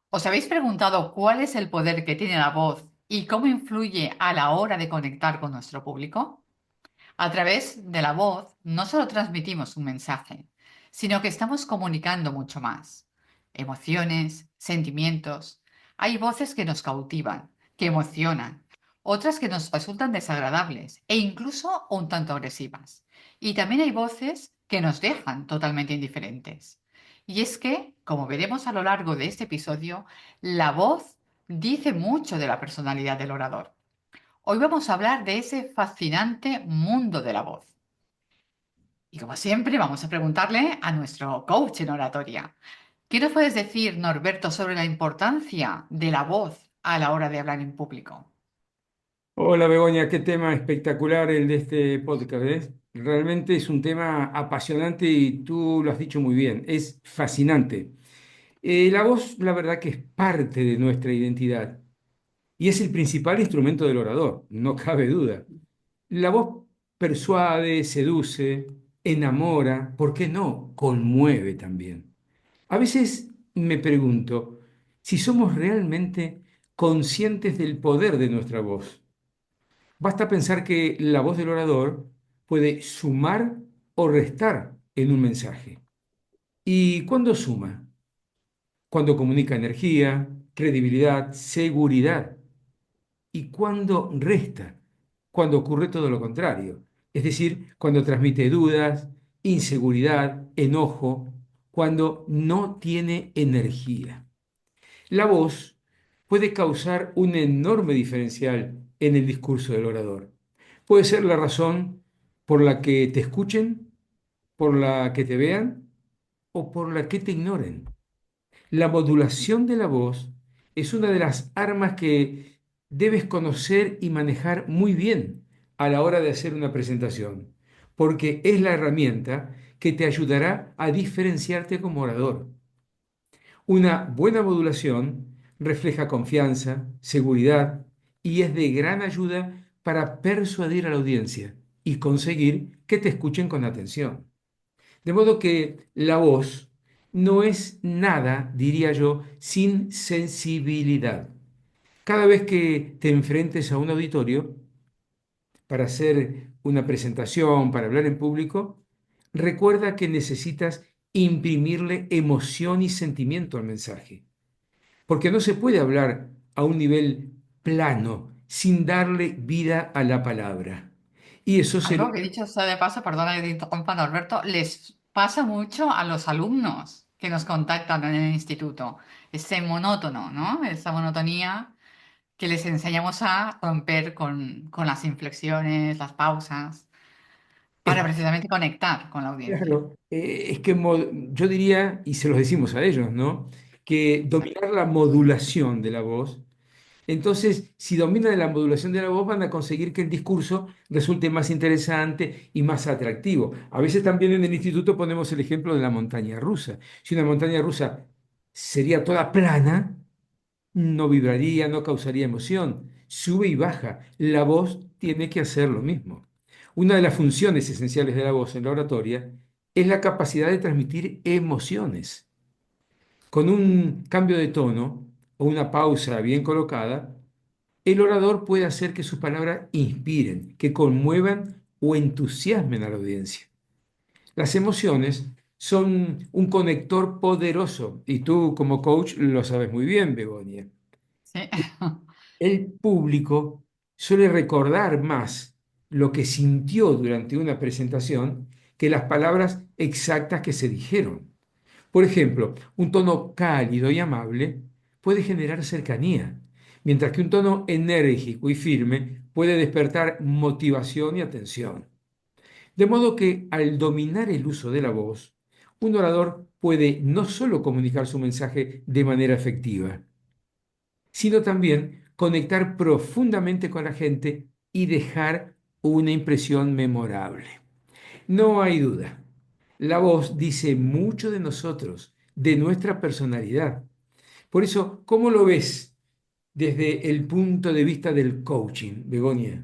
¿Os habéis preguntado cuál es el poder que tiene la voz y cómo influye a la hora de conectar con nuestro público? A través de la voz no solo transmitimos un mensaje, sino que estamos comunicando mucho más. Emociones, sentimientos. Hay voces que nos cautivan, que emocionan, otras que nos resultan desagradables e incluso un tanto agresivas. Y también hay voces que nos dejan totalmente indiferentes. Y es que, como veremos a lo largo de este episodio, la voz dice mucho de la personalidad del orador. Hoy vamos a hablar de ese fascinante mundo de la voz. Y como siempre, vamos a preguntarle a nuestro coach en oratoria. ¿Qué nos puedes decir, Norberto, sobre la importancia de la voz a la hora de hablar en público? Hola Begoña, qué tema espectacular el de este podcast, ¿ves? Realmente es un tema apasionante y tú lo has dicho muy bien, es fascinante. La voz, la verdad que es parte de nuestra identidad y es el principal instrumento del orador, no cabe duda. La voz persuade, seduce, enamora, ¿por qué no? Conmueve también. A veces me pregunto si somos realmente conscientes del poder de nuestra voz. Basta pensar que la voz del orador puede sumar o restar en un mensaje. ¿Y cuándo suma? Cuando comunica energía, credibilidad, seguridad. ¿Y cuándo resta? Cuando ocurre todo lo contrario. Es decir, cuando transmite dudas, inseguridad, enojo, cuando no tiene energía. La voz puede causar un enorme diferencial en el discurso del orador. Puede ser la razón por la que te escuchen, por la que te vean o por la que te ignoren. La modulación de la voz es una de las armas que debes conocer y manejar muy bien a la hora de hacer una presentación, porque es la herramienta que te ayudará a diferenciarte como orador. Una buena modulación refleja confianza, seguridad y es de gran ayuda para persuadir a la audiencia y conseguir que te escuchen con atención. De modo que la voz no es nada, diría yo, sin sensibilidad. Cada vez que te enfrentes a un auditorio para hacer una presentación, para hablar en público, recuerda que necesitas imprimirle emoción y sentimiento al mensaje porque no se puede hablar a un nivel plano sin darle vida a la palabra. Y eso Algo sería, que dicho sea de paso, perdona que te interrumpa, Norberto, les pasa mucho a los alumnos que nos contactan en el instituto. Ese monótono, ¿no? Esa monotonía que les enseñamos a romper con las inflexiones, las pausas, para es precisamente conectar con la audiencia. claro, es que yo diría, y se los decimos a ellos, ¿no? Que dominar la modulación de la voz. Entonces, si dominan la modulación de la voz, van a conseguir que el discurso resulte más interesante y más atractivo. A veces también en el instituto ponemos el ejemplo de la montaña rusa. Si una montaña rusa sería toda plana, no vibraría, no causaría emoción. Sube y baja. La voz tiene que hacer lo mismo. Una de las funciones esenciales de la voz en la oratoria es la capacidad de transmitir emociones. Con un cambio de tono o una pausa bien colocada, el orador puede hacer que sus palabras inspiren, que conmuevan o entusiasmen a la audiencia. Las emociones son un conector poderoso y tú como coach lo sabes muy bien, Begonia. Sí. El público suele recordar más lo que sintió durante una presentación que las palabras exactas que se dijeron. Por ejemplo, un tono cálido y amable puede generar cercanía, mientras que un tono enérgico y firme puede despertar motivación y atención. De modo que al dominar el uso de la voz, un orador puede no solo comunicar su mensaje de manera efectiva, sino también conectar profundamente con la gente y dejar una impresión memorable. No hay duda, la voz dice mucho de nosotros, de nuestra personalidad. Por eso, ¿cómo lo ves desde el punto de vista del coaching, Begonia?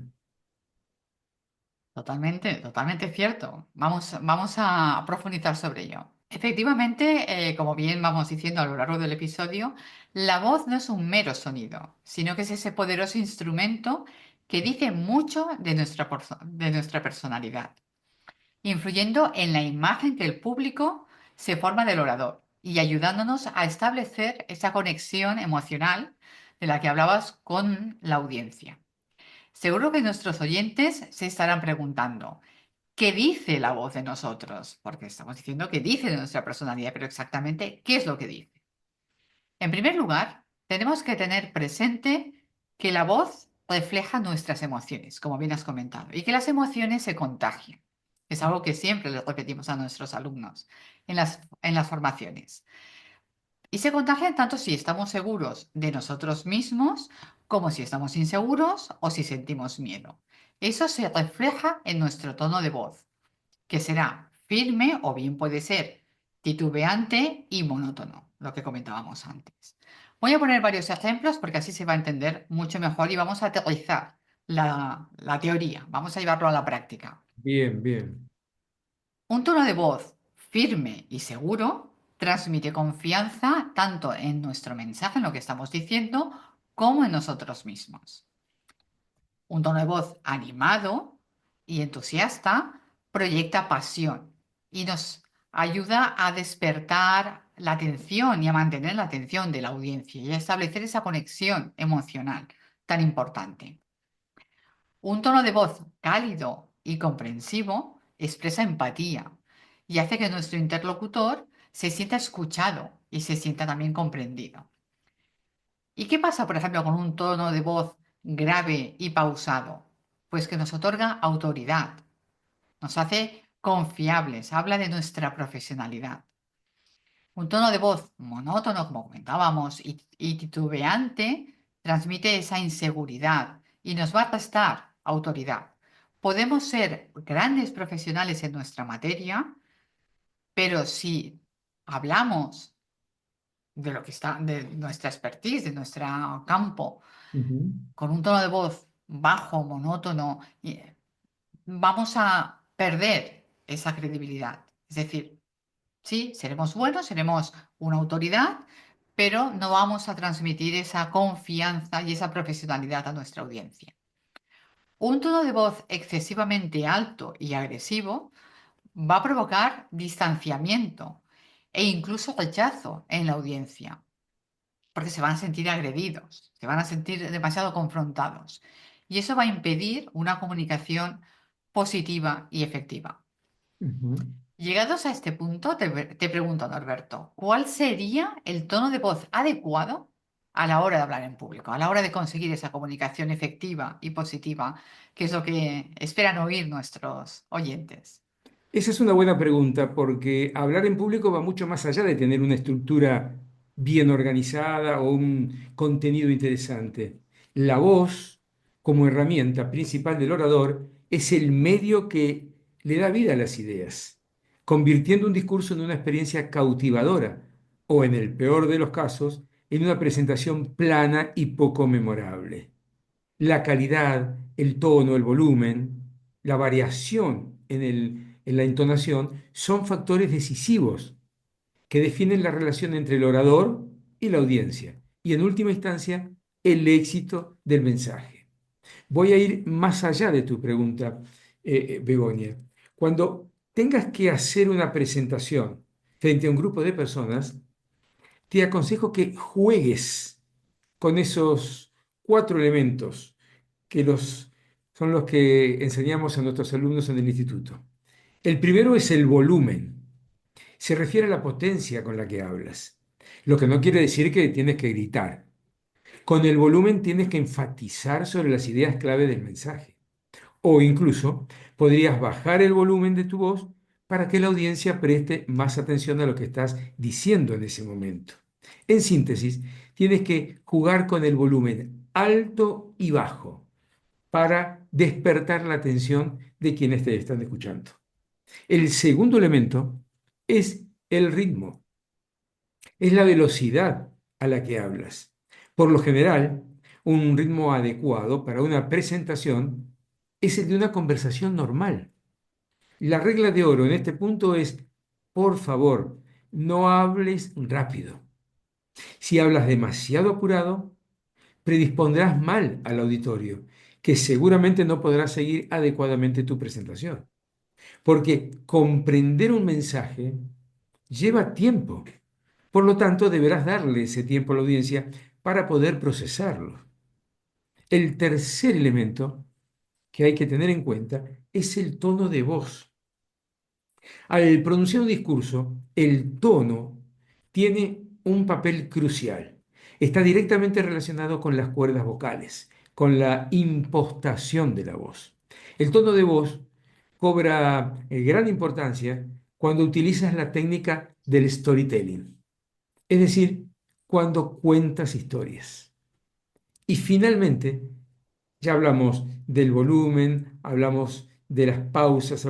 Totalmente, totalmente cierto. Vamos a profundizar sobre ello. Efectivamente, como bien vamos diciendo a lo largo del episodio, la voz no es un mero sonido, sino que es ese poderoso instrumento que dice mucho de nuestra personalidad, influyendo en la imagen que el público se forma del orador y ayudándonos a establecer esa conexión emocional de la que hablabas con la audiencia. Seguro que nuestros oyentes se estarán preguntando, ¿qué dice la voz de nosotros? Porque estamos diciendo que dice de nuestra personalidad, pero exactamente, ¿qué es lo que dice? En primer lugar, tenemos que tener presente que la voz refleja nuestras emociones, como bien has comentado, y que las emociones se contagian. Es algo que siempre le repetimos a nuestros alumnos en las formaciones. Y se contagian tanto si estamos seguros de nosotros mismos como si estamos inseguros o si sentimos miedo. Eso se refleja en nuestro tono de voz, que será firme o bien puede ser titubeante y monótono, lo que comentábamos antes. Voy a poner varios ejemplos porque así se va a entender mucho mejor y vamos a aterrizar la teoría, vamos a llevarlo a la práctica. Bien, bien. Un tono de voz firme y seguro transmite confianza tanto en nuestro mensaje, en lo que estamos diciendo, como en nosotros mismos. Un tono de voz animado y entusiasta proyecta pasión y nos ayuda a despertar la atención y a mantener la atención de la audiencia y a establecer esa conexión emocional tan importante. Un tono de voz cálido y comprensivo expresa empatía y hace que nuestro interlocutor se sienta escuchado y se sienta también comprendido. ¿Y qué pasa, por ejemplo, con un tono de voz grave y pausado? Pues que nos otorga autoridad, nos hace confiables, habla de nuestra profesionalidad. Un tono de voz monótono, como comentábamos, y titubeante, transmite esa inseguridad y nos va a restar autoridad. Podemos ser grandes profesionales en nuestra materia, pero si hablamos de lo que está, de nuestra expertise, de nuestro campo, Ujú, con un tono de voz bajo, monótono, vamos a perder esa credibilidad. Es decir, sí, seremos buenos, seremos una autoridad, pero no vamos a transmitir esa confianza y esa profesionalidad a nuestra audiencia. Un tono de voz excesivamente alto y agresivo va a provocar distanciamiento e incluso rechazo en la audiencia, porque se van a sentir agredidos, se van a sentir demasiado confrontados. Y eso va a impedir una comunicación positiva y efectiva. ujú. Llegados a este punto, te pregunto, Norberto, ¿cuál sería el tono de voz adecuado a la hora de hablar en público, a la hora de conseguir esa comunicación efectiva y positiva, que es lo que esperan oír nuestros oyentes? Esa es una buena pregunta porque hablar en público va mucho más allá de tener una estructura bien organizada o un contenido interesante. La voz, como herramienta principal del orador, es el medio que le da vida a las ideas, convirtiendo un discurso en una experiencia cautivadora o, en el peor de los casos, en una presentación plana y poco memorable. La calidad, el tono, el volumen, la variación en la entonación son factores decisivos que definen la relación entre el orador y la audiencia y, en última instancia, el éxito del mensaje. Voy a ir más allá de tu pregunta, Begoña. Cuando tengas que hacer una presentación frente a un grupo de personas, te aconsejo que juegues con esos cuatro elementos que son los que enseñamos a nuestros alumnos en el instituto. El primero es el volumen. Se refiere a la potencia con la que hablas, lo que no quiere decir que tienes que gritar. Con el volumen tienes que enfatizar sobre las ideas clave del mensaje. O incluso podrías bajar el volumen de tu voz para que la audiencia preste más atención a lo que estás diciendo en ese momento. En síntesis, tienes que jugar con el volumen alto y bajo para despertar la atención de quienes te están escuchando. El segundo elemento es el ritmo, es la velocidad a la que hablas. Por lo general, un ritmo adecuado para una presentación es el de una conversación normal. La regla de oro en este punto es, por favor, no hables rápido. Si hablas demasiado apurado, predispondrás mal al auditorio, que seguramente no podrá seguir adecuadamente tu presentación. Porque comprender un mensaje lleva tiempo. Por lo tanto, deberás darle ese tiempo a la audiencia para poder procesarlo. El tercer elemento que hay que tener en cuenta es el tono de voz. Al pronunciar un discurso, el tono tiene un papel crucial. Está directamente relacionado con las cuerdas vocales, con la impostación de la voz. El tono de voz cobra gran importancia cuando utilizas la técnica del storytelling, es decir, cuando cuentas historias. Y finalmente, ya hablamos del volumen, hablamos de las pausas,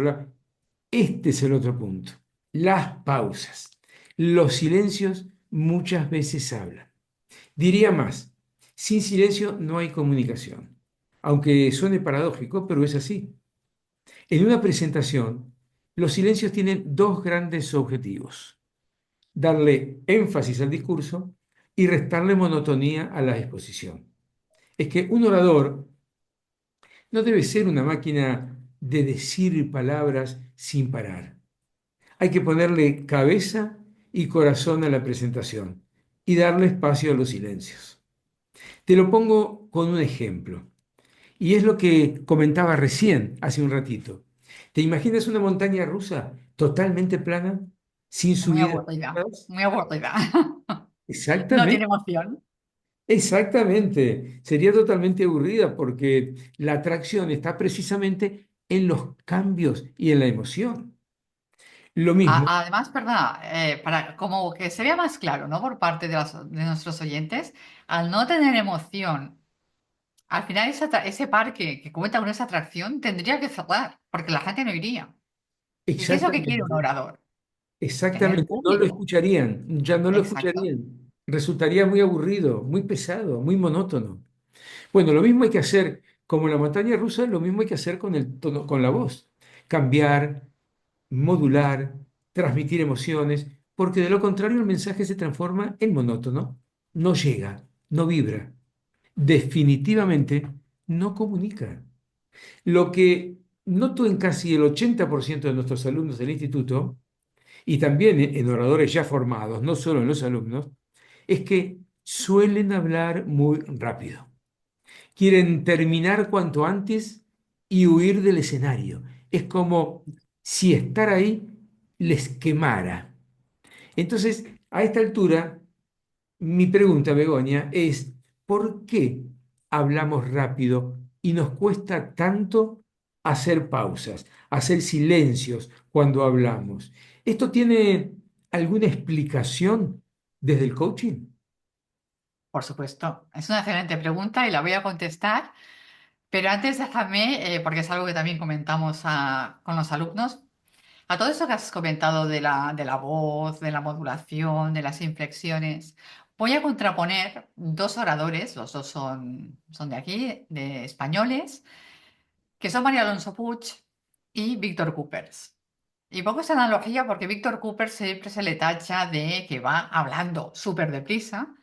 este es el otro punto. Las pausas. Los silencios muchas veces hablan. Diría más, sin silencio no hay comunicación. Aunque suene paradójico, pero es así. En una presentación, los silencios tienen dos grandes objetivos: darle énfasis al discurso y restarle monotonía a la exposición. Es que un orador no debe ser una máquina de decir palabras sin parar. Hay que ponerle cabeza y corazón a la presentación y darle espacio a los silencios. Te lo pongo con un ejemplo, y es lo que comentaba recién, hace un ratito. ¿Te imaginas una montaña rusa totalmente plana, sin Muy subidas y aburrida, bajadas? muy aburrida. No tiene Exactamente, emoción. exactamente. Sería totalmente aburrida porque la atracción está precisamente en los cambios y en la emoción. Lo mismo, Además, ¿verdad? Para como que se vea más claro, ¿no? Por parte de nuestros oyentes, al no tener emoción, al final ese parque que cuenta con esa atracción tendría que cerrar, porque la gente no iría. ¿Y qué es lo que quiere un exactamente. orador? Tener Exactamente, no lo público. escucharían, ya no lo Exacto. escucharían. Resultaría muy aburrido, muy pesado, muy monótono. Bueno, lo mismo hay que hacer, como en la montaña rusa, lo mismo hay que hacer con el tono, con la voz. Cambiar, modular, transmitir emociones, porque de lo contrario el mensaje se transforma en monótono, no llega, no vibra, definitivamente no comunica. Lo que noto en casi el 80% de nuestros alumnos del instituto, y también en oradores ya formados, no solo en los alumnos, es que suelen hablar muy rápido. Quieren terminar cuanto antes y huir del escenario. Es como si estar ahí les quemara. Entonces, a esta altura, mi pregunta, Begoña, es: ¿por qué hablamos rápido y nos cuesta tanto hacer pausas, hacer silencios cuando hablamos? ¿Esto tiene alguna explicación desde el coaching? Por supuesto. Es una excelente pregunta y la voy a contestar. Pero antes déjame, porque es algo que también comentamos con los alumnos, a todo eso que has comentado de la voz, de la modulación, de las inflexiones, voy a contraponer dos oradores, los dos son de aquí, de españoles, que son María Alonso Puig y Víctor Coopers. Y pongo esa analogía porque Víctor Coopers siempre se le tacha de que va hablando súper deprisa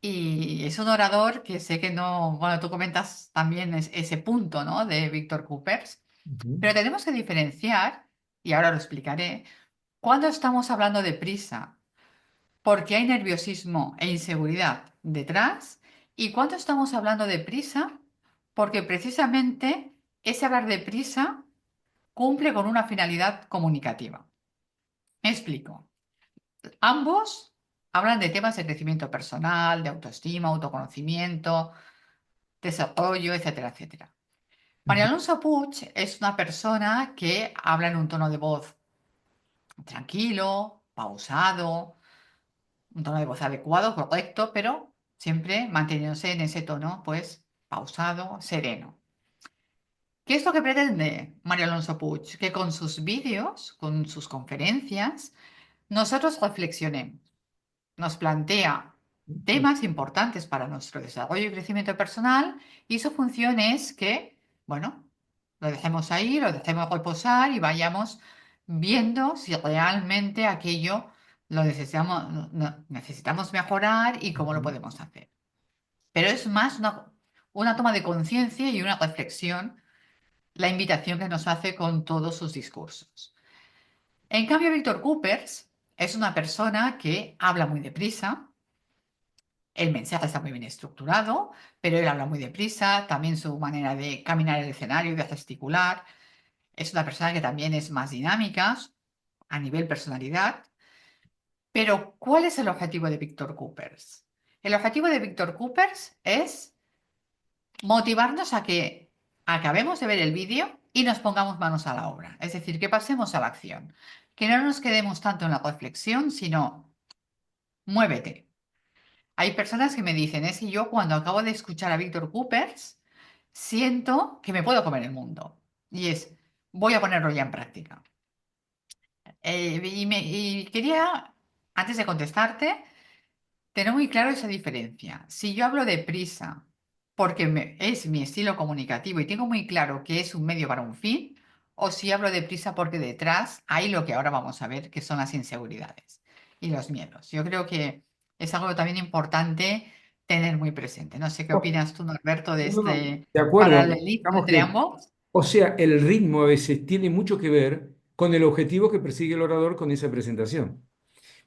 y es un orador que sé que no, bueno, tú comentas también ese punto, ¿no? De Víctor Coopers, Ujú, pero tenemos que diferenciar, y ahora lo explicaré, cuando estamos hablando de prisa, porque hay nerviosismo e inseguridad detrás, y cuando estamos hablando de prisa, porque precisamente ese hablar de prisa cumple con una finalidad comunicativa. Me explico. Ambos hablan de temas de crecimiento personal, de autoestima, autoconocimiento, desarrollo, etcétera, etcétera. María ujú, Alonso Puig es una persona que habla en un tono de voz tranquilo, pausado, un tono de voz adecuado, correcto, pero siempre manteniéndose en ese tono, pues, pausado, sereno. ¿Qué es lo que pretende María Alonso Puig? Que con sus vídeos, con sus conferencias, nosotros reflexionemos. Nos plantea ujú, temas importantes para nuestro desarrollo y crecimiento personal y su función es que, bueno, lo dejemos ahí, lo dejemos reposar y vayamos viendo si realmente aquello lo necesitamos, necesitamos mejorar y cómo lo Ujú. podemos hacer. Pero es más una toma de conciencia y una reflexión la invitación que nos hace con todos sus discursos. En cambio, Víctor Coopers es una persona que habla muy deprisa, el mensaje está muy bien estructurado, pero él habla muy deprisa, también su manera de caminar el escenario, de gesticular, es una persona que también es más dinámica a nivel personalidad. Pero, ¿cuál es el objetivo de Víctor Coopers? El objetivo de Víctor Coopers es motivarnos a que acabemos de ver el vídeo y nos pongamos manos a la obra. Es decir, que pasemos a la acción. Que no nos quedemos tanto en la reflexión, sino muévete. Hay personas que me dicen, es que yo cuando acabo de escuchar a Víctor Coopers, siento que me puedo comer el mundo. Y es, voy a ponerlo ya en práctica. Y quería, antes de contestarte, tener muy claro esa diferencia. Si yo hablo deprisa porque es mi estilo comunicativo y tengo muy claro que es un medio para un fin, o si hablo deprisa porque detrás hay lo que ahora vamos a ver, que son las inseguridades y los miedos. Yo creo que es algo también importante tener muy presente. No sé qué Ok, opinas tú, Norberto, de no, no, este de acuerdo. paralelismo Digamos entre que, ambos. o sea, el ritmo a veces tiene mucho que ver con el objetivo que persigue el orador con esa presentación.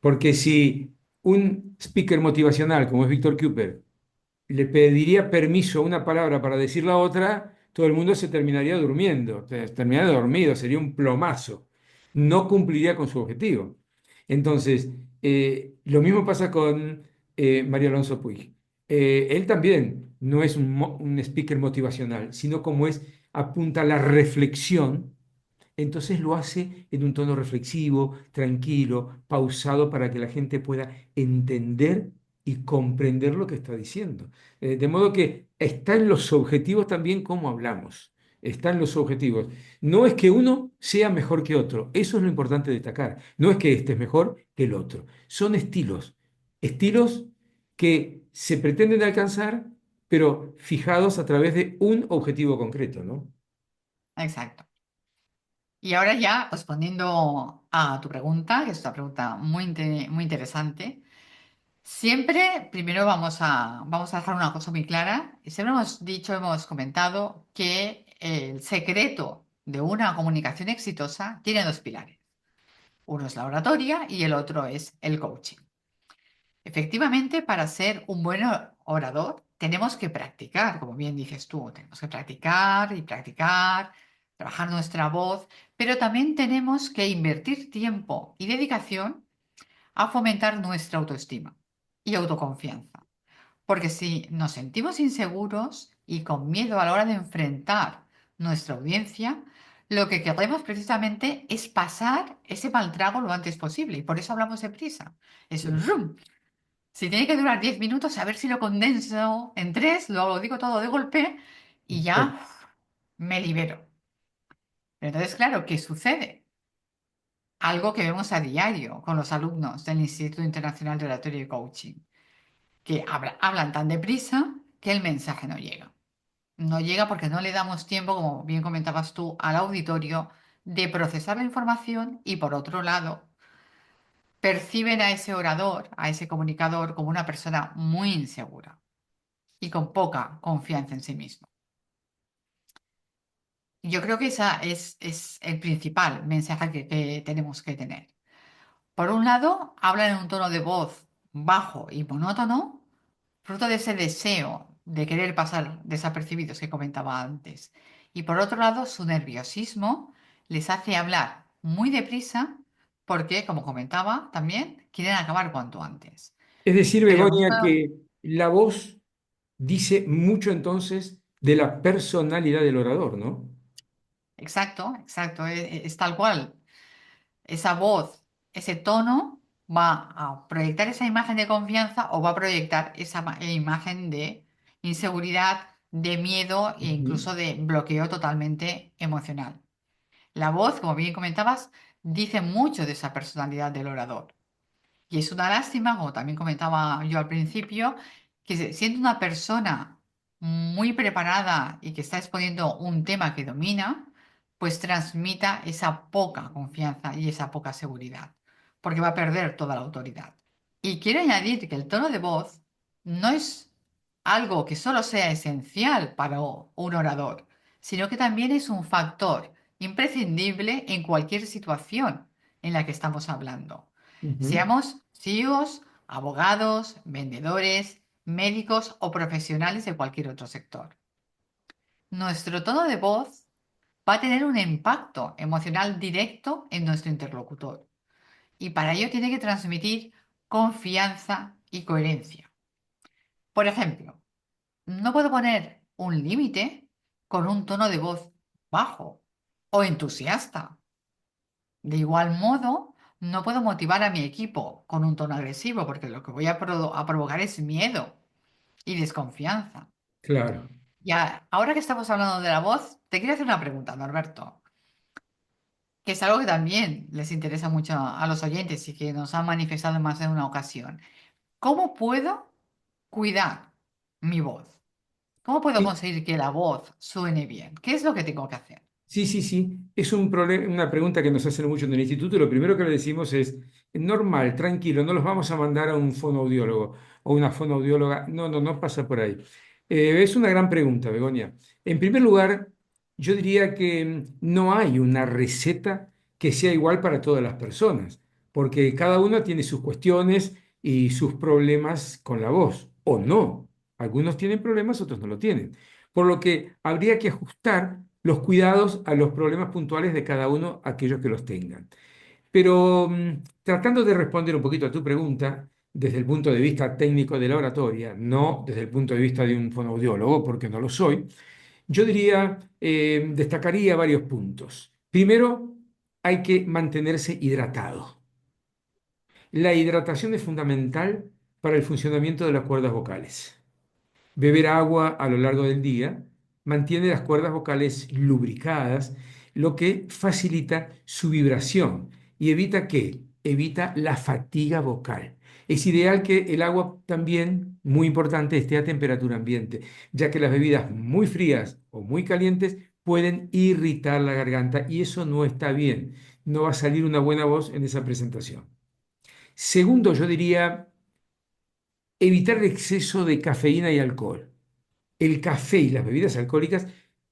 Porque si un speaker motivacional como es Víctor Cooper le pediría permiso a una palabra para decir la otra, todo el mundo se terminaría durmiendo, terminaría dormido, sería un plomazo. No cumpliría con su objetivo. Entonces, lo mismo pasa con Mario Alonso Puig. Él también no es un speaker motivacional, sino como es, apunta a la reflexión, entonces lo hace en un tono reflexivo, tranquilo, pausado, para que la gente pueda entender y comprender lo que está diciendo. De modo que está en los objetivos también cómo hablamos. Está en los objetivos. No es que uno sea mejor que otro. Eso es lo importante destacar. No es que este es mejor que el otro. Son estilos. Estilos que se pretenden alcanzar, pero fijados a través de un objetivo concreto, ¿no? Exacto. Y ahora ya respondiendo a tu pregunta, que es una pregunta muy interesante. Siempre, primero vamos a dejar una cosa muy clara. Siempre hemos dicho, hemos comentado que el secreto de una comunicación exitosa tiene dos pilares. Uno es la oratoria y el otro es el coaching. Efectivamente, para ser un buen orador, tenemos que practicar, como bien dices tú, tenemos que practicar y practicar, trabajar nuestra voz, pero también tenemos que invertir tiempo y dedicación a fomentar nuestra autoestima y autoconfianza. Porque si nos sentimos inseguros y con miedo a la hora de enfrentar nuestra audiencia, lo que queremos precisamente es pasar ese mal trago lo antes posible. Y por eso hablamos de prisa. Es un zoom. Si tiene que durar 10 minutos, a ver si lo condenso en 3, lo digo todo de golpe y ya me libero. Pero entonces, claro, ¿qué sucede? Algo que vemos a diario con los alumnos del Instituto Internacional de Oratorio y Coaching, que hablan tan deprisa que el mensaje no llega. No llega porque no le damos tiempo, como bien comentabas tú, al auditorio de procesar la información y por otro lado, perciben a ese orador, a ese comunicador como una persona muy insegura y con poca confianza en sí mismo. Yo creo que ese es el principal mensaje que tenemos que tener. Por un lado, hablan en un tono de voz bajo y monótono, fruto de ese deseo de querer pasar desapercibidos que comentaba antes. Y por otro lado, su nerviosismo les hace hablar muy deprisa porque, como comentaba también, quieren acabar cuanto antes. Es decir, Pero Begoña, que la voz dice mucho entonces de la personalidad del orador, ¿no? exacto, exacto, es tal cual. Esa voz, ese tono va a proyectar esa imagen de confianza o va a proyectar esa imagen de inseguridad, de miedo e Ujú. incluso de bloqueo totalmente emocional. La voz, como bien comentabas, dice mucho de esa personalidad del orador. Y es una lástima, como también comentaba yo al principio, que siendo una persona muy preparada y que está exponiendo un tema que domina, pues transmita esa poca confianza y esa poca seguridad. porque va a perder toda la autoridad. Y quiero añadir que el tono de voz no es algo que solo sea esencial para un orador, sino que también es un factor imprescindible en cualquier situación en la que estamos hablando. Ujú. Seamos CEOs, abogados, vendedores, médicos o profesionales de cualquier otro sector. Nuestro tono de voz va a tener un impacto emocional directo en nuestro interlocutor y para ello tiene que transmitir confianza y coherencia. Por ejemplo, no puedo poner un límite con un tono de voz bajo o entusiasta. De igual modo, no puedo motivar a mi equipo con un tono agresivo porque lo que voy a provocar es miedo y desconfianza. Claro. Ya, ahora que estamos hablando de la voz, te quiero hacer una pregunta, Norberto, que es algo que también les interesa mucho a los oyentes y que nos han manifestado en más de una ocasión. ¿Cómo puedo cuidar mi voz? ¿Cómo puedo Sí, conseguir que la voz suene bien? ¿Qué es lo que tengo que hacer? sí, sí, sí. Es una pregunta que nos hacen mucho en el instituto. Lo primero que le decimos es, normal, tranquilo, no los vamos a mandar a un fonoaudiólogo o una fonoaudióloga. No, no, no pasa por ahí. Es una gran pregunta, Begoña. En primer lugar, yo diría que no hay una receta que sea igual para todas las personas, porque cada uno tiene sus cuestiones y sus problemas con la voz, o no. Algunos tienen problemas, otros no lo tienen. Por lo que habría que ajustar los cuidados a los problemas puntuales de cada uno, aquellos que los tengan. Pero tratando de responder un poquito a tu pregunta, desde el punto de vista técnico de la oratoria, no desde el punto de vista de un fonoaudiólogo, porque no lo soy, yo diría, destacaría varios puntos. Primero, hay que mantenerse hidratado. La hidratación es fundamental para el funcionamiento de las cuerdas vocales. Beber agua a lo largo del día mantiene las cuerdas vocales lubricadas, lo que facilita su vibración y evita ¿qué? Evita la fatiga vocal. Es ideal que el agua también, muy importante, esté a temperatura ambiente, ya que las bebidas muy frías o muy calientes pueden irritar la garganta y eso no está bien. No va a salir una buena voz en esa presentación. Segundo, yo diría evitar el exceso de cafeína y alcohol. El café y las bebidas alcohólicas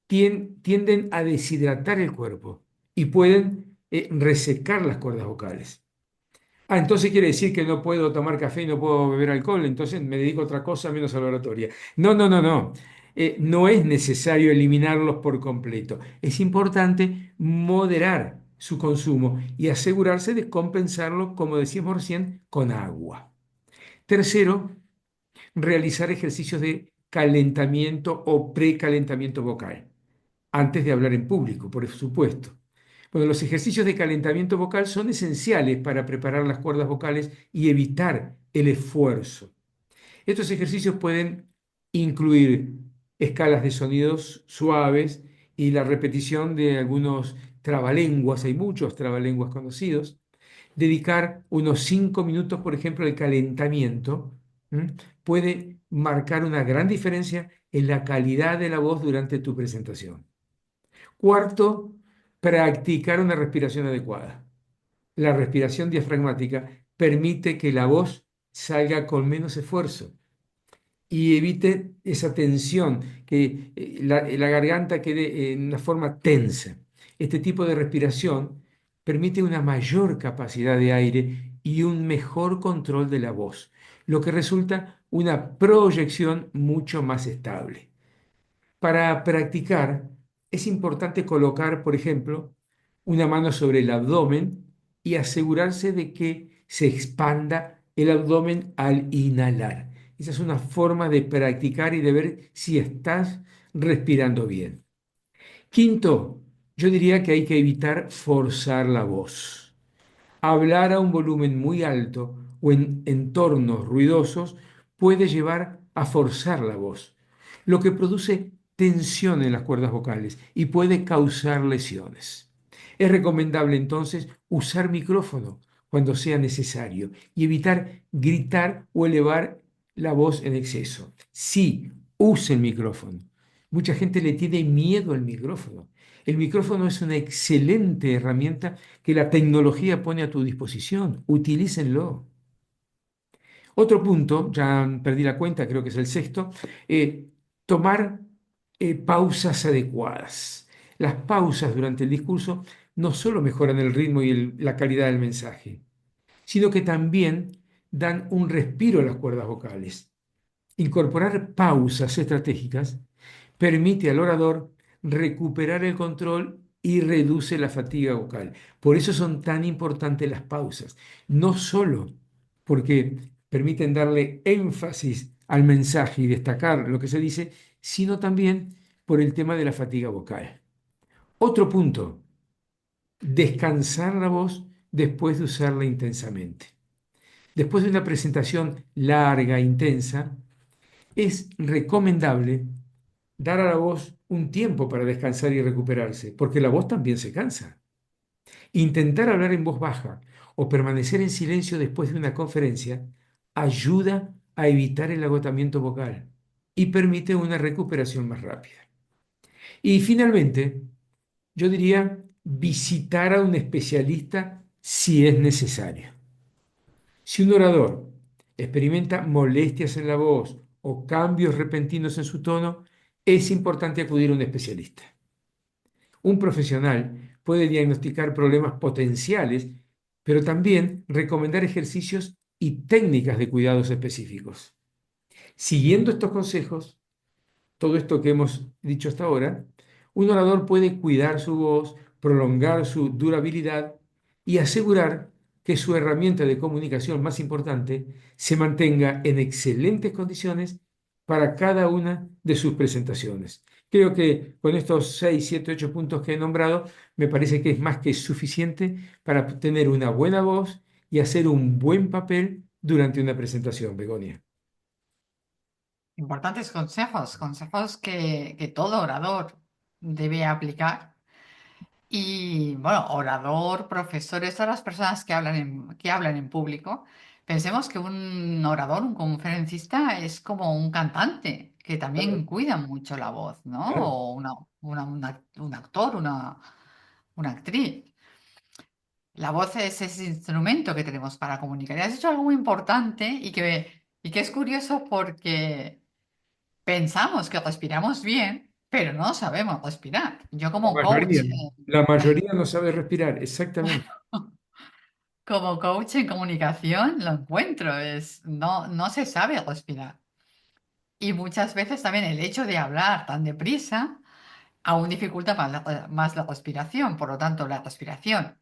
tienden a deshidratar el cuerpo y pueden resecar las cuerdas vocales. Ah, entonces quiere decir que no puedo tomar café y no puedo beber alcohol, entonces me dedico a otra cosa menos a la oratoria. No, no, no, no. No es necesario eliminarlos por completo. Es importante moderar su consumo y asegurarse de compensarlo, como decíamos recién, con agua. Tercero, realizar ejercicios de calentamiento o precalentamiento vocal, antes de hablar en público, por supuesto. Bueno, los ejercicios de calentamiento vocal son esenciales para preparar las cuerdas vocales y evitar el esfuerzo. Estos ejercicios pueden incluir escalas de sonidos suaves y la repetición de algunos trabalenguas, hay muchos trabalenguas conocidos, dedicar unos 5 minutos, por ejemplo, al calentamiento, ¿m? Puede marcar una gran diferencia en la calidad de la voz durante tu presentación. Cuarto, practicar una respiración adecuada. La respiración diafragmática permite que la voz salga con menos esfuerzo y evite esa tensión, que la garganta quede en una forma tensa. Este tipo de respiración permite una mayor capacidad de aire y un mejor control de la voz, lo que resulta una proyección mucho más estable. Para practicar, es importante colocar, por ejemplo, una mano sobre el abdomen y asegurarse de que se expanda el abdomen al inhalar. Esa es una forma de practicar y de ver si estás respirando bien. Quinto, yo diría que hay que evitar forzar la voz. Hablar a un volumen muy alto o en entornos ruidosos puede llevar a forzar la voz, lo que produce tensión en las cuerdas vocales y puede causar lesiones. Es recomendable entonces usar micrófono cuando sea necesario y evitar gritar o elevar la voz en exceso. Sí, use el micrófono. Mucha gente le tiene miedo al micrófono. El micrófono es una excelente herramienta que la tecnología pone a tu disposición. Utilícenlo. Otro punto, ya perdí la cuenta, creo que es el sexto, tomar pausas adecuadas. Las pausas durante el discurso no solo mejoran el ritmo y la calidad del mensaje, sino que también dan un respiro a las cuerdas vocales. Incorporar pausas estratégicas permite al orador recuperar el control y reduce la fatiga vocal. Por eso son tan importantes las pausas, no solo porque permiten darle énfasis al mensaje y destacar lo que se dice, sino también por el tema de la fatiga vocal. Otro punto, descansar la voz después de usarla intensamente. Después de una presentación larga, intensa, es recomendable dar a la voz un tiempo para descansar y recuperarse, porque la voz también se cansa. Intentar hablar en voz baja o permanecer en silencio después de una conferencia ayuda a evitar el agotamiento vocal y permite una recuperación más rápida. Y finalmente, yo diría visitar a un especialista si es necesario. Si un orador experimenta molestias en la voz o cambios repentinos en su tono, es importante acudir a un especialista. Un profesional puede diagnosticar problemas potenciales, pero también recomendar ejercicios y técnicas de cuidados específicos. Siguiendo estos consejos, todo esto que hemos dicho hasta ahora, un orador puede cuidar su voz, prolongar su durabilidad y asegurar que su herramienta de comunicación más importante se mantenga en excelentes condiciones para cada una de sus presentaciones. Creo que con estos 6, 7, 8 puntos que he nombrado, me parece que es más que suficiente para tener una buena voz y hacer un buen papel durante una presentación, Begonia. Importantes consejos, consejos que todo orador debe aplicar. Y bueno, orador, profesores, todas las personas que hablan en público, pensemos que un orador, un conferencista es como un cantante, que también Claro, cuida mucho la voz, ¿no? claro. O un actor, una actriz. La voz es ese instrumento que tenemos para comunicar. Y has dicho algo muy importante y que es curioso porque pensamos que respiramos bien, pero no sabemos respirar. Yo La como coach, mayoría, la mayoría no sabe respirar, exactamente. como coach en comunicación lo encuentro, no se sabe respirar. Y muchas veces también el hecho de hablar tan deprisa aún dificulta más la respiración. Por lo tanto, la respiración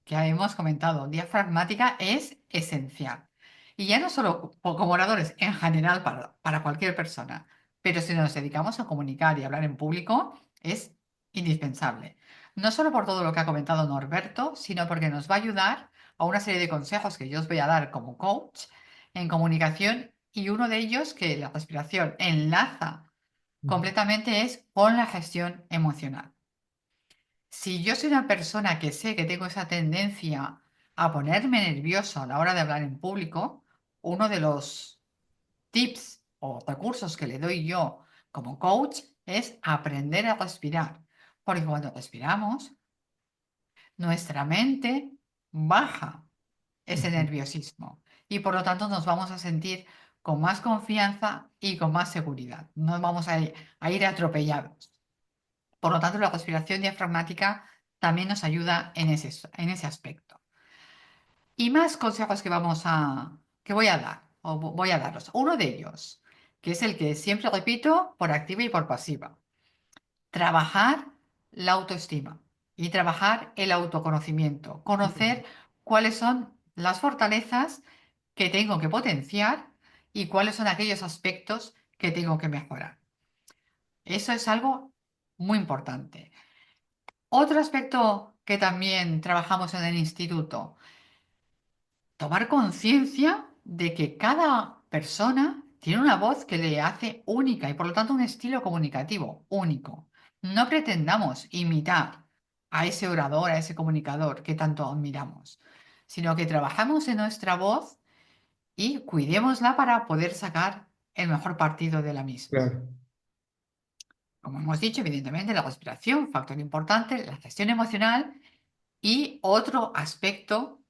que hemos comentado, diafragmática, es esencial. Y ya no solo como oradores, en general para cualquier persona, pero si nos dedicamos a comunicar y hablar en público, es indispensable. No solo por todo lo que ha comentado Norberto, sino porque nos va a ayudar a una serie de consejos que yo os voy a dar como coach en comunicación y uno de ellos que la respiración enlaza completamente es con la gestión emocional. Si yo soy una persona que sé que tengo esa tendencia a ponerme nervioso a la hora de hablar en público, uno de los tips o recursos que le doy yo como coach es aprender a respirar. Porque cuando respiramos, nuestra mente baja ese Ujú. nerviosismo y por lo tanto nos vamos a sentir con más confianza y con más seguridad. No vamos a ir atropellados. Por lo tanto, la respiración diafragmática también nos ayuda en ese aspecto. Y más consejos que voy a dar, o voy a daros. Uno de ellos, que es el que siempre repito por activa y por pasiva. Trabajar la autoestima y trabajar el autoconocimiento. Conocer cuáles son las fortalezas que tengo que potenciar y cuáles son aquellos aspectos que tengo que mejorar. Eso es algo muy importante. Otro aspecto que también trabajamos en el instituto, tomar conciencia de que cada persona tiene una voz que le hace única y por lo tanto un estilo comunicativo único. No pretendamos imitar a ese orador, a ese comunicador que tanto admiramos, sino que trabajamos en nuestra voz y cuidémosla para poder sacar el mejor partido de la misma. Claro. Como hemos dicho, evidentemente, la respiración, factor importante, la gestión emocional y otro aspecto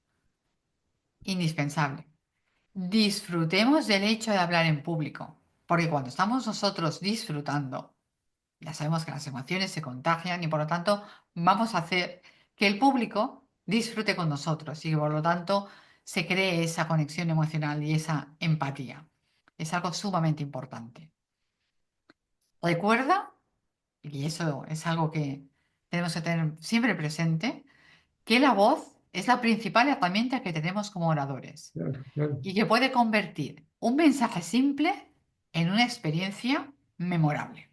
indispensable. Disfrutemos del hecho de hablar en público, porque cuando estamos nosotros disfrutando, ya sabemos que las emociones se contagian y por lo tanto vamos a hacer que el público disfrute con nosotros y que por lo tanto se cree esa conexión emocional y esa empatía. Es algo sumamente importante. Recuerda, y eso es algo que tenemos que tener siempre presente, que la voz es la principal herramienta que tenemos como oradores Claro, claro. y que puede convertir un mensaje simple en una experiencia memorable.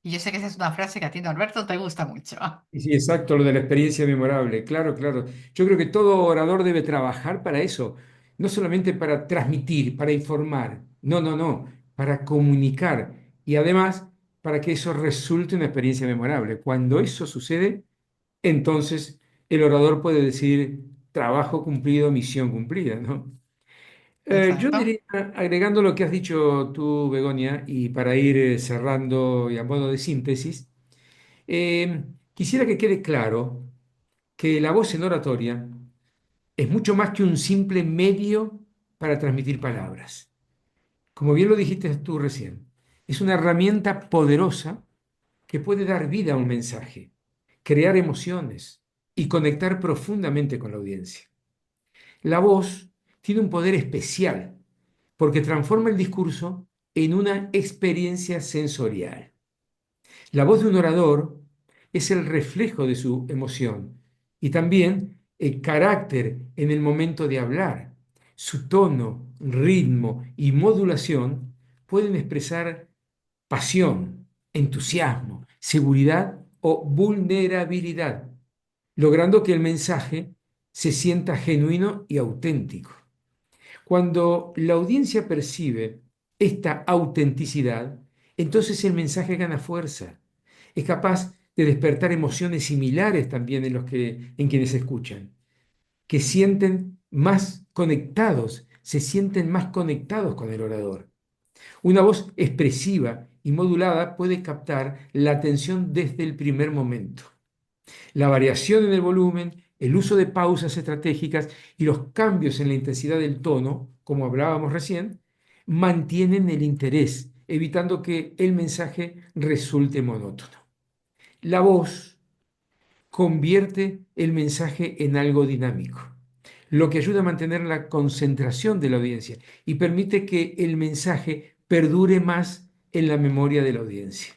Y yo sé que esa es una frase que a ti, Norberto, te gusta mucho. Y sí, exacto, lo de la experiencia memorable, claro, claro. Yo creo que todo orador debe trabajar para eso, no solamente para transmitir, para informar, no, no, no, para comunicar y además para que eso resulte una experiencia memorable. Cuando eso sucede, entonces el orador puede decir trabajo cumplido, misión cumplida, ¿no? Yo Exacto. diría, agregando lo que has dicho tú, Begonia, y para ir cerrando y a modo de síntesis, quisiera que quede claro que la voz en oratoria es mucho más que un simple medio para transmitir palabras. Como bien lo dijiste tú recién, es una herramienta poderosa que puede dar vida a un mensaje, crear emociones y conectar profundamente con la audiencia. La voz tiene un poder especial porque transforma el discurso en una experiencia sensorial. La voz de un orador es el reflejo de su emoción y también el carácter en el momento de hablar. Su tono, ritmo y modulación pueden expresar pasión, entusiasmo, seguridad o vulnerabilidad, logrando que el mensaje se sienta genuino y auténtico. Cuando la audiencia percibe esta autenticidad, entonces el mensaje gana fuerza. Es capaz de despertar emociones similares también en quienes escuchan, que sienten más conectados, se sienten más conectados con el orador. Una voz expresiva y modulada puede captar la atención desde el primer momento. La variación en el volumen, el uso de pausas estratégicas y los cambios en la intensidad del tono, como hablábamos recién, mantienen el interés, evitando que el mensaje resulte monótono. La voz convierte el mensaje en algo dinámico, lo que ayuda a mantener la concentración de la audiencia y permite que el mensaje perdure más en la memoria de la audiencia.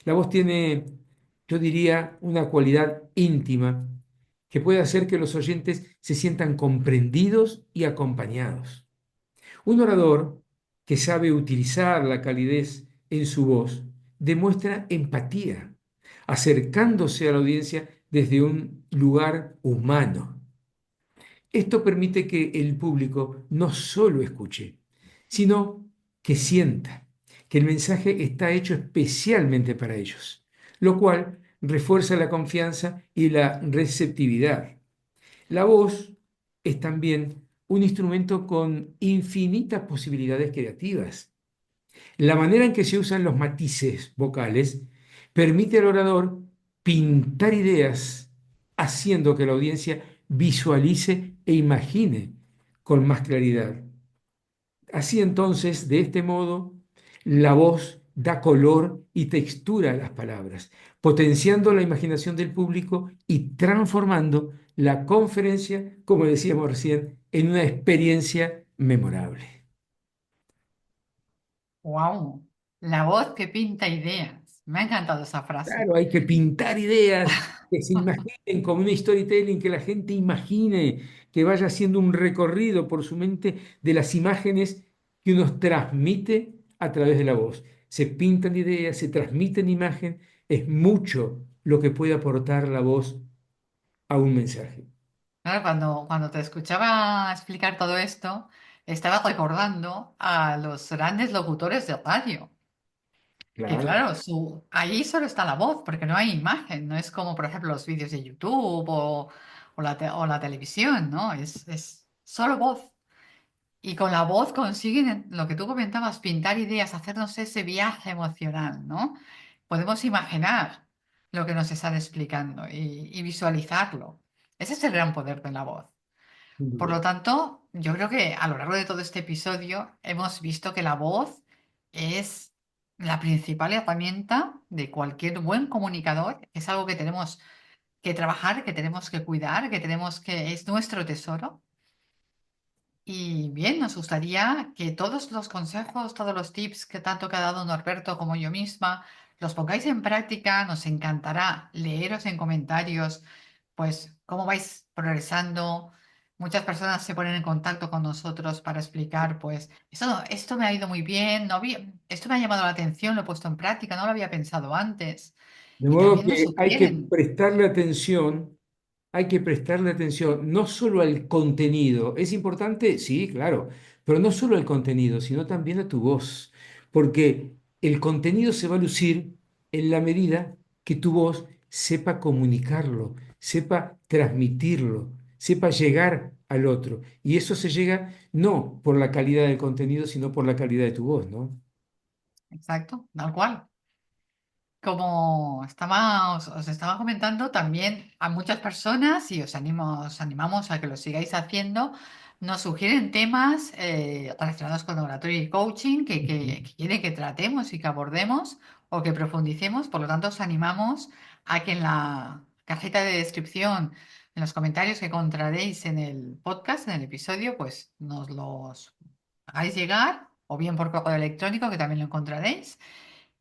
La voz tiene, yo diría, una cualidad íntima que puede hacer que los oyentes se sientan comprendidos y acompañados. Un orador que sabe utilizar la calidez en su voz demuestra empatía, acercándose a la audiencia desde un lugar humano. Esto permite que el público no solo escuche, sino que sienta que el mensaje está hecho especialmente para ellos, lo cual refuerza la confianza y la receptividad. La voz es también un instrumento con infinitas posibilidades creativas. La manera en que se usan los matices vocales permite al orador pintar ideas, haciendo que la audiencia visualice e imagine con más claridad. Así entonces, de este modo, la voz da color y textura a las palabras, potenciando la imaginación del público y transformando la conferencia, como decíamos recién, en una experiencia memorable. ¡Wow! La voz que pinta ideas. Me ha encantado esa frase. Claro, hay que pintar ideas que se imaginen como un storytelling, que la gente imagine, que vaya haciendo un recorrido por su mente de las imágenes que uno transmite a través de la voz. Se pintan ideas, se transmiten imagen, es mucho lo que puede aportar la voz a un mensaje. Claro, cuando te escuchaba explicar todo esto, estaba recordando a los grandes locutores de radio. Que Claro. claro, ahí solo está la voz, porque no hay imagen, no es como por ejemplo los vídeos de YouTube o la televisión, ¿no? Es solo voz. Y con la voz consiguen lo que tú comentabas, pintar ideas, hacernos ese viaje emocional, ¿no? podemos imaginar lo que nos están explicando y visualizarlo. Ese es el gran poder de la voz. Sin Por duda. lo tanto, yo creo que a lo largo de todo este episodio hemos visto que la voz es la principal herramienta de cualquier buen comunicador. Es algo que tenemos que trabajar, que tenemos que cuidar, que tenemos que es nuestro tesoro. Y bien, nos gustaría que todos los consejos, todos los tips que tanto que ha dado Norberto como yo misma, los pongáis en práctica. Nos encantará leeros en comentarios, pues, cómo vais progresando. Muchas personas se ponen en contacto con nosotros para explicar, pues, esto me ha ido muy bien, esto me ha llamado la atención, lo he puesto en práctica, no lo había pensado antes. De Y modo también nos que sugieren. hay que prestarle atención no solo al contenido, es importante, sí, claro, pero no solo al contenido, sino también a tu voz, porque el contenido se va a lucir en la medida que tu voz sepa comunicarlo, sepa transmitirlo, sepa llegar al otro. Y eso se llega no por la calidad del contenido, sino por la calidad de tu voz, ¿no? Exacto, tal cual. Como os estaba comentando, también a muchas personas, y os animamos a que lo sigáis haciendo, nos sugieren temas relacionados con oratorio y coaching que quieren que tratemos y que abordemos o que profundicemos. Por lo tanto, os animamos a que en la cajita de descripción, en los comentarios que encontraréis en el podcast, en el episodio, pues nos los hagáis llegar, o bien por correo electrónico, que también lo encontraréis.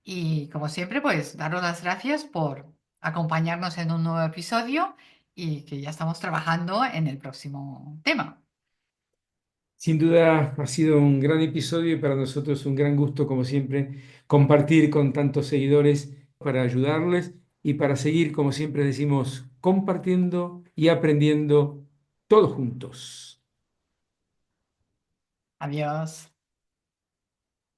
Y como siempre, pues daros las gracias por acompañarnos en un nuevo episodio y que ya estamos trabajando en el próximo tema. Sin duda ha sido un gran episodio y para nosotros un gran gusto, como siempre, compartir con tantos seguidores para ayudarles y para seguir, como siempre decimos, compartiendo y aprendiendo todos juntos. Adiós.